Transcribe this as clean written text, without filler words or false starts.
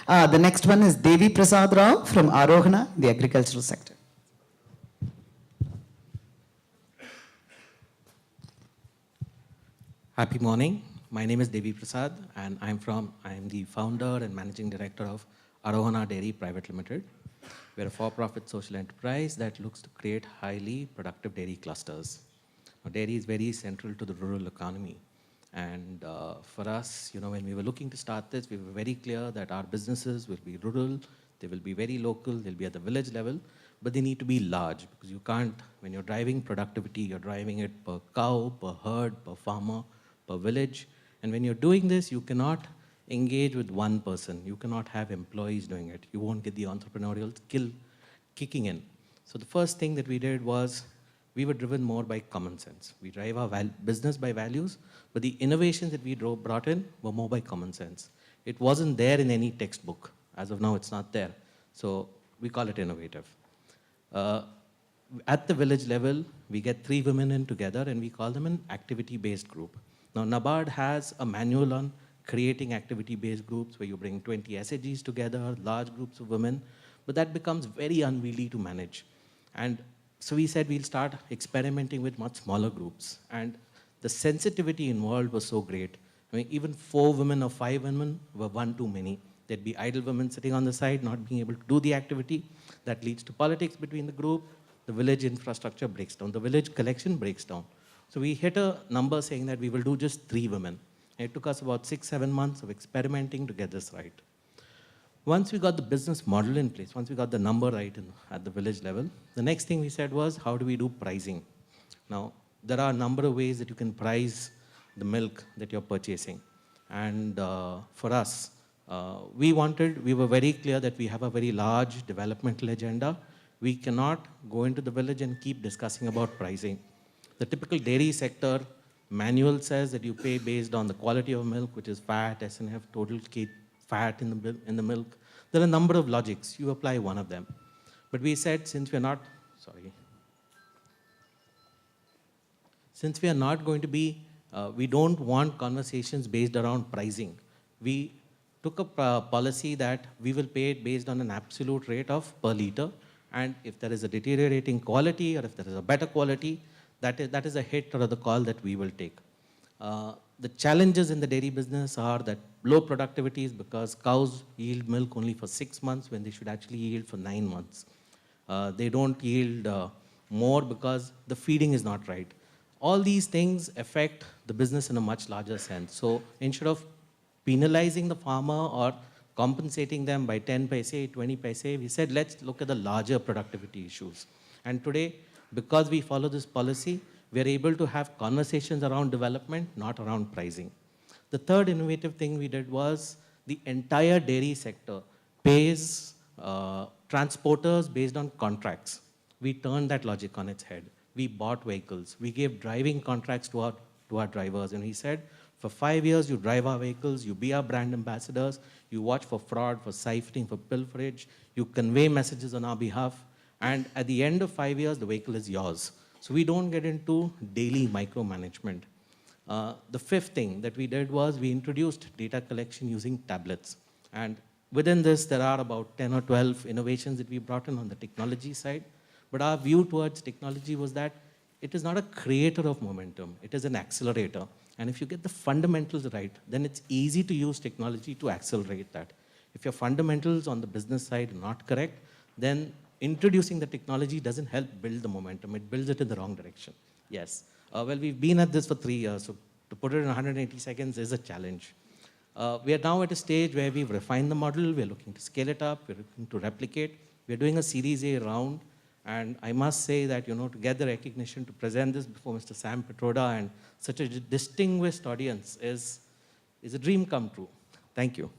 The next one is Devi Prasad Rao from Arohana, the agricultural sector. Happy morning. My name is Devi Prasad, and I am the founder and managing director of Arohana Dairy Private Limited. We're a for-profit social enterprise that looks to create highly productive dairy clusters. Now, dairy is very central to the rural economy. And for us, when we were looking to start this, we were very clear that our businesses will be rural, they will be very local, they'll be at the village level, but they need to be large because you can't, when you're driving productivity, you're driving it per cow, per herd, per farmer, per village. And when you're doing this, you cannot engage with one person. You cannot have employees doing it. You won't get the entrepreneurial skill kicking in. So the first thing that we did was we were driven more by common sense. We drive our business by values, but the innovations that we brought in were more by common sense. It wasn't there in any textbook. As of now, it's not there. So we call it innovative. At the village level, we get 3 women in together and we call them an activity-based group. Now, NABARD has a manual on creating activity-based groups where you bring 20 SAGs together, large groups of women, but that becomes very unwieldy to manage. And so we said we'll start experimenting with much smaller groups. And the sensitivity involved was so great. I mean, even 4 women or 5 women were one too many. There'd be idle women sitting on the side, not being able to do the activity. That leads to politics between the group. The village infrastructure breaks down. The village collection breaks down. So we hit a number saying that we will do just 3 women. And it took us about 6-7 months of experimenting to get this right. Once we got the business model in place, once we got the number right at the village level, the next thing we said was, how do we do pricing? Now, there are a number of ways that you can price the milk that you're purchasing. And for us, we were very clear that we have a very large developmental agenda. We cannot go into the village and keep discussing about pricing. The typical dairy sector manual says that you pay based on the quality of milk, which is fat, SNF, total fat in the milk. There are a number of logics. You apply one of them. But we said, since we are not going to be, we don't want conversations based around pricing. We took a policy that we will pay it based on an absolute rate of per liter. And if there is a deteriorating quality or if there is a better quality, that is a hit or the call that we will take. The challenges in the dairy business are that low productivity is because cows yield milk only for 6 months when they should actually yield for 9 months. They don't yield more because the feeding is not right. All these things affect the business in a much larger sense. So instead of penalizing the farmer or compensating them by 10 paise, 20 paise, we said, let's look at the larger productivity issues. And today, because we follow this policy, we are able to have conversations around development, not around pricing. The third innovative thing we did was the entire dairy sector pays transporters based on contracts. We turned that logic on its head. We bought vehicles. We gave driving contracts to our drivers. And we said, for 5 years, you drive our vehicles, you be our brand ambassadors, you watch for fraud, for siphoning, for pilferage, you convey messages on our behalf. And at the end of 5 years, the vehicle is yours. So we don't get into daily micromanagement. The fifth thing that we did was we introduced data collection using tablets. And within this, there are about 10 or 12 innovations that we brought in on the technology side. But our view towards technology was that it is not a creator of momentum. It is an accelerator. And if you get the fundamentals right, then it's easy to use technology to accelerate that. If your fundamentals on the business side are not correct, then introducing the technology doesn't help build the momentum. It builds it in the wrong direction. Yes. Well, we've been at this for 3 years, so to put it in 180 seconds is a challenge. We are now at a stage where we've refined the model. We're looking to scale it up. We're looking to replicate. We're doing a Series A round. And I must say that, to get the recognition to present this before Mr. Sam Petroda and such a distinguished audience is a dream come true. Thank you.